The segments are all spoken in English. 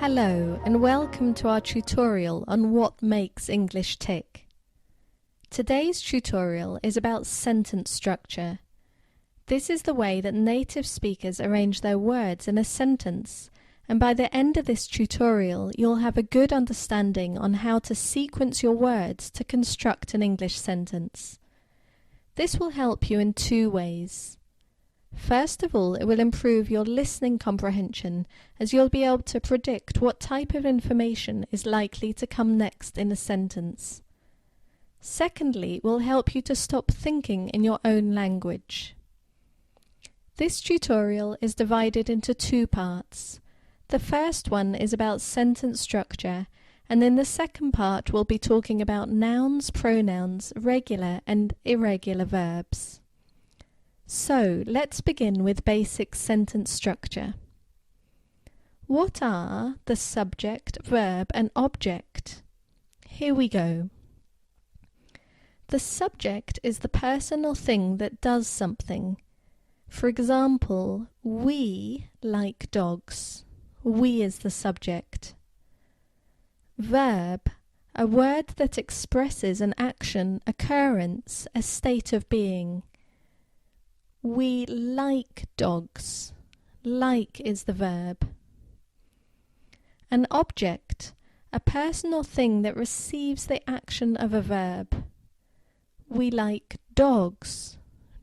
Hello and welcome to our tutorial on what makes English tick. Today's tutorial is about sentence structure. This is the way that native speakers arrange their words in a sentence, and by the end of this tutorial you'll have a good understanding on how to sequence your words to construct an English sentence. This will help you in two ways. First of all, it will improve your listening comprehension as you'll be able to predict what type of information is likely to come next in a sentence. Secondly, it will help you to stop thinking in your own language. This tutorial is divided into two parts. The first one is about sentence structure, and in the second part we'll be talking about nouns, pronouns, regular and irregular verbs. So, let's begin with basic sentence structure. What are the subject, verb and object? Here we go. The subject is the person or thing that does something. For example, we like dogs. We is the subject. Verb, a word that expresses an action, occurrence, a state of being. We like dogs. Like is the verb. An object, a person or thing that receives the action of a verb. We like dogs.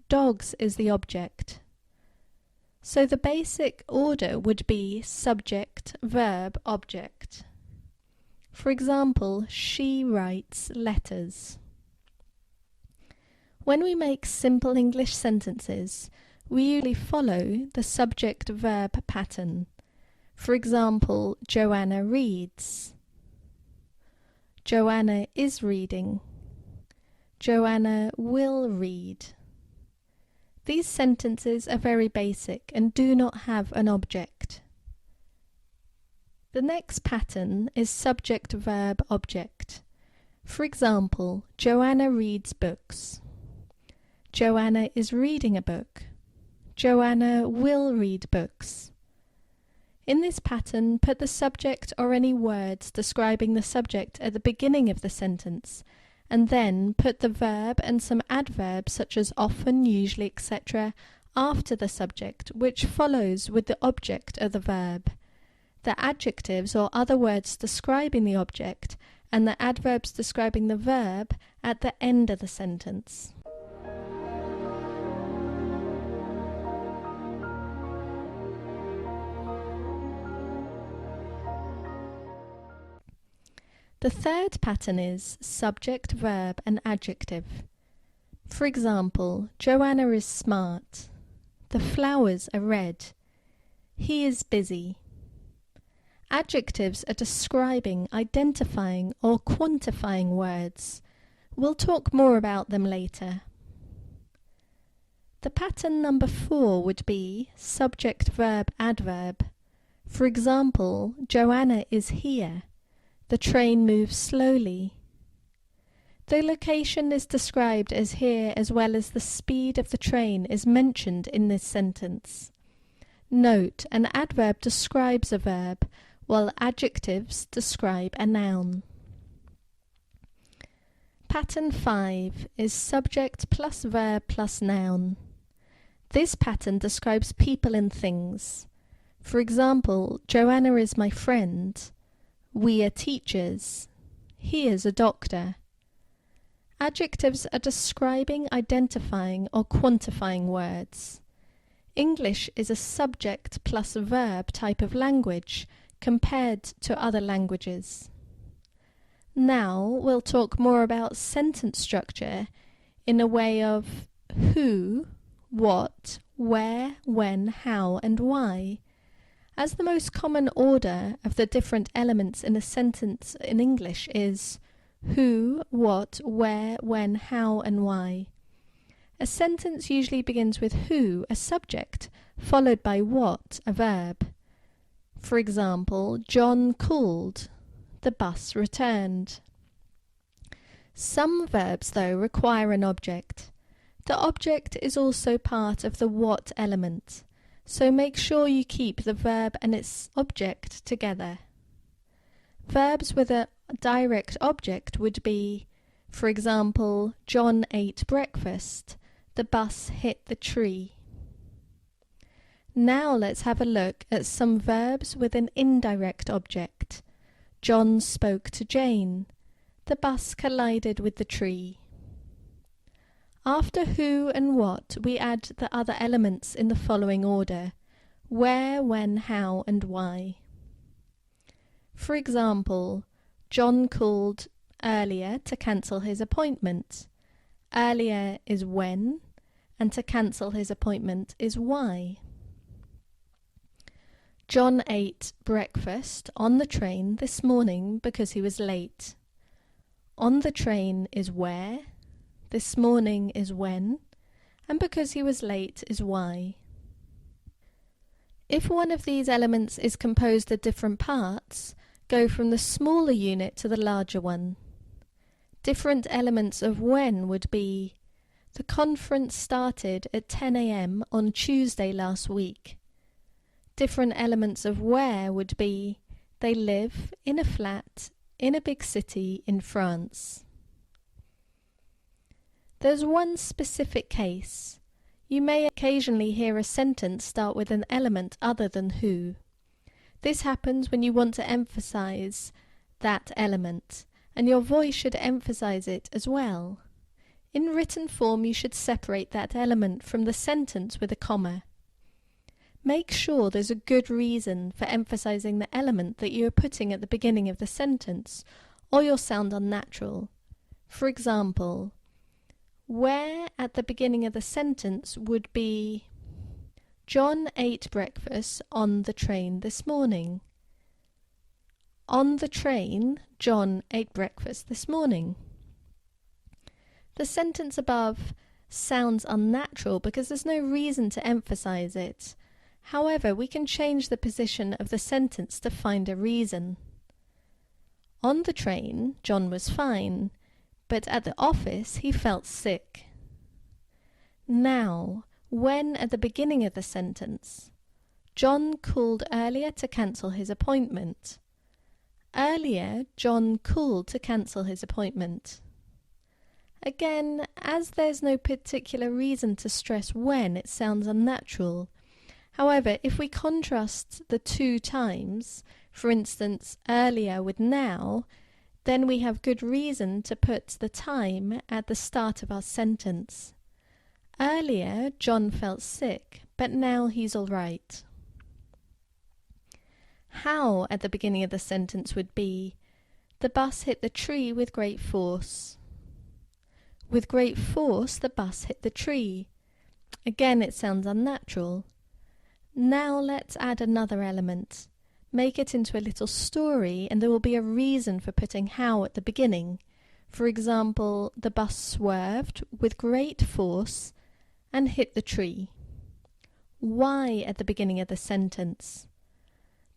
Dogs is the object. So the basic order would be subject, verb, object. For example, she writes letters. When we make simple English sentences, we usually follow the subject-verb pattern. For example, Joanna reads. Joanna is reading. Joanna will read. These sentences are very basic and do not have an object. The next pattern is subject-verb-object. For example, Joanna reads books. Joanna is reading a book. Joanna will read books. In this pattern, put the subject or any words describing the subject at the beginning of the sentence, and then put the verb and some adverbs such as often, usually, etc. after the subject, which follows with the object of the verb. The adjectives or other words describing the object and the adverbs describing the verb at the end of the sentence. The third pattern is subject, verb and adjective. For example, Joanna is smart. The flowers are red. He is busy. Adjectives are describing, identifying or quantifying words. We'll talk more about them later. The pattern number 4 would be subject, verb, adverb. For example, Joanna is here. The train moves slowly. The location is described as here as well as the speed of the train is mentioned in this sentence. Note, an adverb describes a verb, while adjectives describe a noun. Pattern 5 is subject plus verb plus noun. This pattern describes people and things. For example, Joanna is my friend. We are teachers. He is a doctor. Adjectives are describing, identifying or quantifying words. English is a subject plus verb type of language compared to other languages. Now we'll talk more about sentence structure in a way of who, what, where, when, how and why. As the most common order of the different elements in a sentence in English is who, what, where, when, how and why. A sentence usually begins with who, a subject, followed by what, a verb. For example, John called. The bus returned. Some verbs, though, require an object. The object is also part of the what element. So make sure you keep the verb and its object together. Verbs with a direct object would be, for example, John ate breakfast, the bus hit the tree. Now let's have a look at some verbs with an indirect object. John spoke to Jane. The bus collided with the tree. After who and what, we add the other elements in the following order: where, when, how, and why. For example, John called earlier to cancel his appointment. Earlier is when, and to cancel his appointment is why. John ate breakfast on the train this morning because he was late. On the train is where, this morning is when, and because he was late is why. If one of these elements is composed of different parts, go from the smaller unit to the larger one. Different elements of when would be: the conference started at 10 a.m. on Tuesday last week. Different elements of where would be: they live in a flat in a big city in France. There's one specific case. You may occasionally hear a sentence start with an element other than who. This happens when you want to emphasize that element, and your voice should emphasize it as well. In written form, you should separate that element from the sentence with a comma. Make sure there's a good reason for emphasizing the element that you are putting at the beginning of the sentence, or you'll sound unnatural. For example, where at the beginning of the sentence would be: John ate breakfast on the train this morning. On the train, John ate breakfast this morning. The sentence above sounds unnatural because there's no reason to emphasize it. However, we can change the position of the sentence to find a reason. On the train, John was fine, but at the office he felt sick. Now, when at the beginning of the sentence: John called earlier to cancel his appointment. Earlier, John called to cancel his appointment. Again, as there's no particular reason to stress when, it sounds unnatural. However, if we contrast the two times, for instance, earlier with now, then we have good reason to put the time at the start of our sentence. Earlier, John felt sick, but now he's all right. How at the beginning of the sentence would be: the bus hit the tree with great force. With great force, the bus hit the tree. Again, it sounds unnatural. Now let's add another element. Make it into a little story, and there will be a reason for putting how at the beginning. For example, the bus swerved with great force and hit the tree. Why at the beginning of the sentence?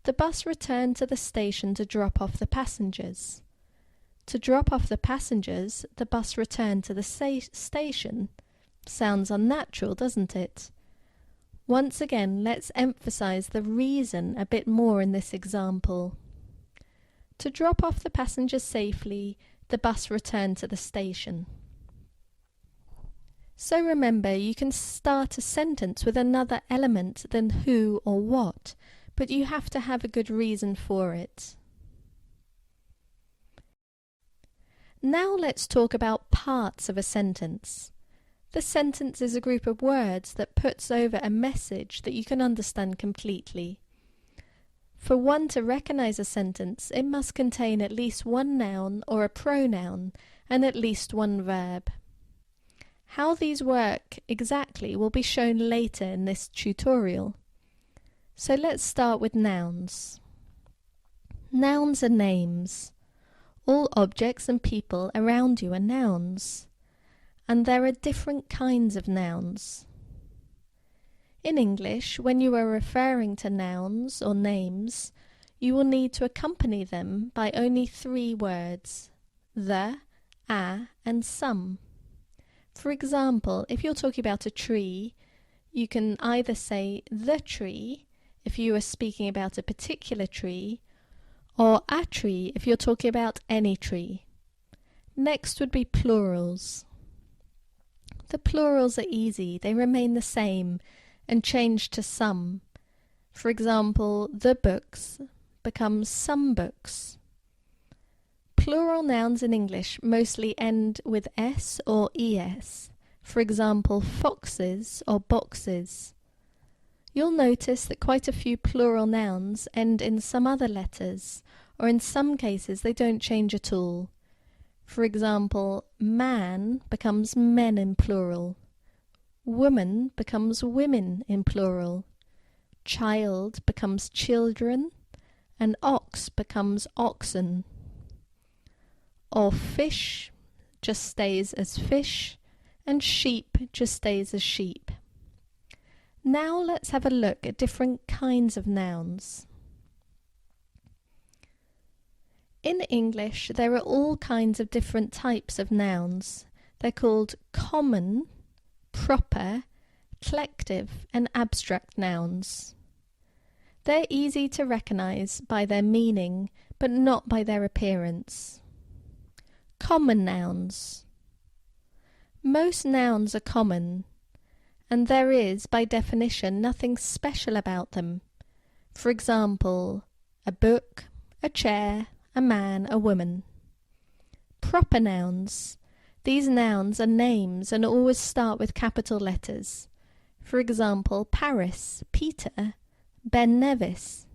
The bus returned to the station to drop off the passengers. To drop off the passengers, the bus returned to the station. Sounds unnatural, doesn't it? Once again, let's emphasize the reason a bit more in this example. To drop off the passengers safely, the bus returned to the station. So remember, you can start a sentence with another element than who or what, but you have to have a good reason for it. Now let's talk about parts of a sentence. The sentence is a group of words that puts over a message that you can understand completely. For one to recognize a sentence, it must contain at least one noun or a pronoun and at least one verb. How these work exactly will be shown later in this tutorial. So let's start with nouns. Nouns are names. All objects and people around you are nouns. And there are different kinds of nouns. In English, when you are referring to nouns or names, you will need to accompany them by only 3 words: the, a, and some. For example, if you're talking about a tree, you can either say the tree if you are speaking about a particular tree, or a tree if you're talking about any tree. Next would be plurals. The plurals are easy, they remain the same and change to some. For example, the books becomes some books. Plural nouns in English mostly end with s or es. For example, foxes or boxes. You'll notice that quite a few plural nouns end in some other letters, or in some cases they don't change at all. For example, man becomes men in plural. Woman becomes women in plural. Child becomes children, and ox becomes oxen. Or fish just stays as fish, and sheep just stays as sheep. Now let's have a look at different kinds of nouns. In English, there are all kinds of different types of nouns. They're called common, proper, collective, and abstract nouns. They're easy to recognize by their meaning, but not by their appearance. Common nouns. Most nouns are common, and there is, by definition, nothing special about them. For example, a book, a chair, a man, a woman. Proper nouns. These nouns are names and always start with capital letters. For example, Paris, Peter, Ben Nevis.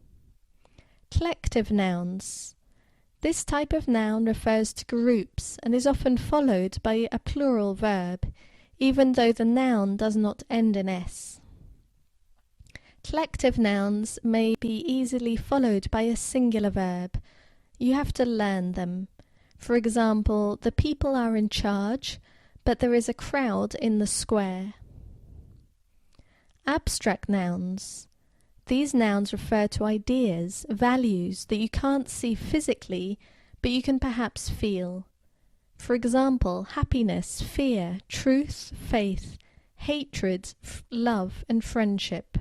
Collective nouns. This type of noun refers to groups and is often followed by a plural verb, even though the noun does not end in s. Collective nouns may be easily followed by a singular verb. You have to learn them. For example, the people are in charge, but there is a crowd in the square. Abstract nouns. These nouns refer to ideas, values that you can't see physically, but you can perhaps feel. For example, happiness, fear, truth, faith, hatred, love, and friendship.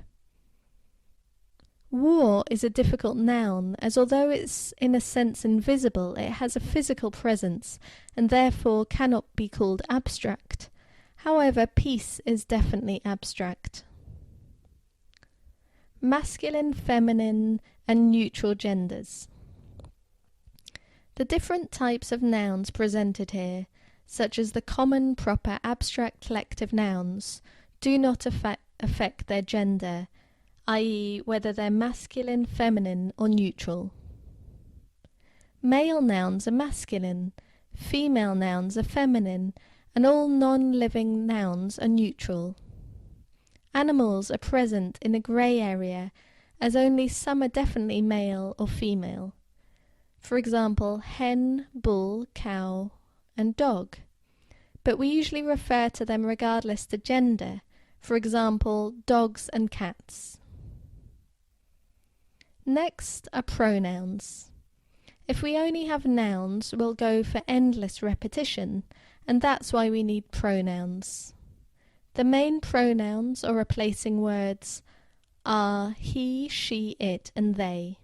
War is a difficult noun, as although it's in a sense invisible, it has a physical presence and therefore cannot be called abstract. However, peace is definitely abstract. Masculine, feminine, and neutral genders. The different types of nouns presented here, such as the common, proper, abstract, collective nouns, do not affect their gender, i.e. whether they're masculine, feminine, or neutral. Male nouns are masculine, female nouns are feminine, and all non-living nouns are neutral. Animals are present in a grey area, as only some are definitely male or female. For example, hen, bull, cow, and dog. But we usually refer to them regardless to gender, for example, dogs and cats. Next are pronouns. If we only have nouns, we'll go for endless repetition, and that's why we need pronouns. The main pronouns are replacing words are he, she, it, and they.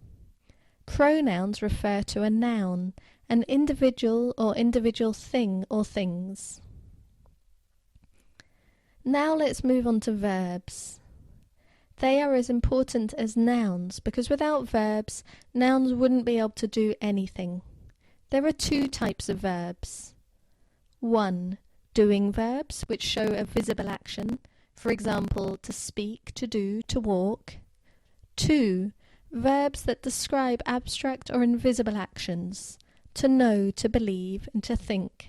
Pronouns refer to a noun, an individual or individual thing or things. Now let's move on to verbs. They are as important as nouns because without verbs, nouns wouldn't be able to do anything. There are two types of verbs. 1. Doing verbs, which show a visible action, for example, to speak, to do, to walk. 2. Verbs that describe abstract or invisible actions, to know, to believe, and to think.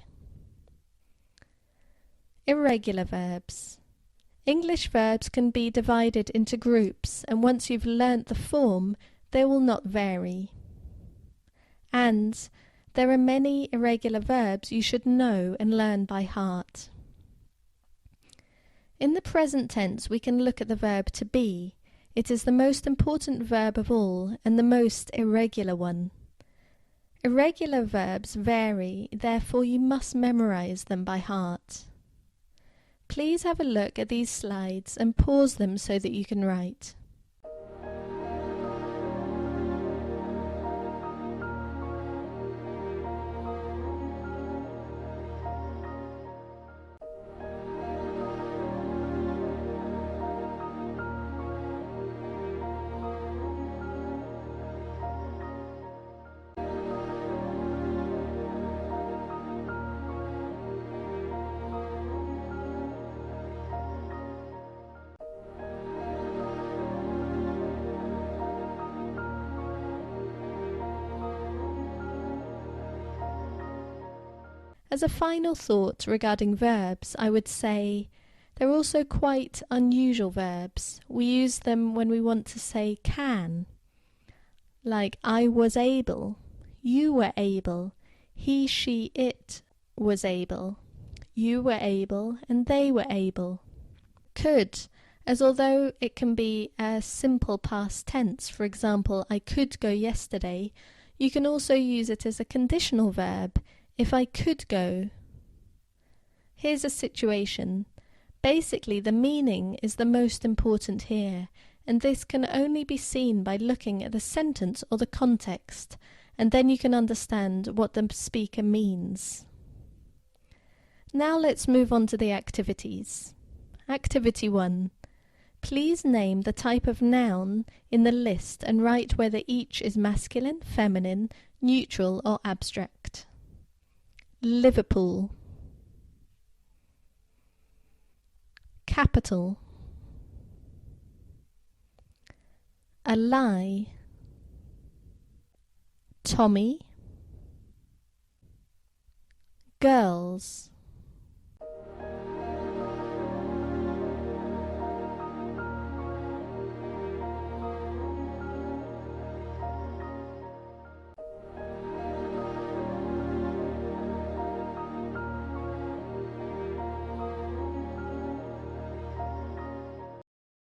Irregular verbs. English verbs can be divided into groups, and once you've learnt the form, they will not vary. And there are many irregular verbs you should know and learn by heart. In the present tense, we can look at the verb to be. It is the most important verb of all and the most irregular one. Irregular verbs vary, therefore you must memorize them by heart. Please have a look at these slides and pause them so that you can write. As a final thought regarding verbs, I would say they're also quite unusual verbs. We use them when we want to say can, like I was able, you were able, he, she, it was able, you were able, and they were able. Could, as although it can be a simple past tense, for example, I could go yesterday, you can also use it as a conditional verb, if I could go. Here's a situation. Basically, the meaning is the most important here, and this can only be seen by looking at the sentence or the context, and then you can understand what the speaker means. Now let's move on to the activities. Activity 1. Please name the type of noun in the list and write whether each is masculine, feminine, neutral, or abstract. Liverpool. Capital. A lie. Tommy. Girls.